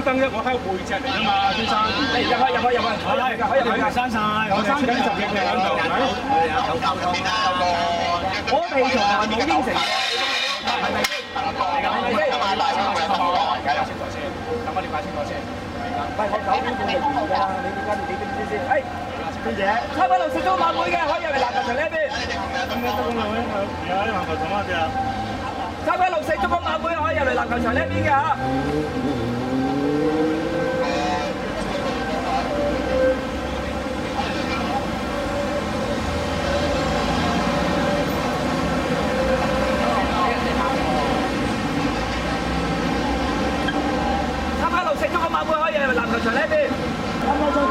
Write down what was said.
燈咧，我喺背脊嚟㗎嘛，先生。你入去，可以入去㗎，閂晒。我閂緊10億嘅喺度，係咪？我哋從來冇應承過，係咪先？係咪先？而家有清楚先，等我了解清楚先。喂，我9點半就完㗎啦，你點解你知唔知先？誒，記者，差唔多食咗晚會嘅，可以入嚟籃球場呢一邊。咁樣得咁樣，而家籃球場嗰隻啊。差唔多食咗晚會，可以入嚟籃球場呢一邊嘅嚇。差唔多食咗晚會，可以入嚟籃球場呢一邊。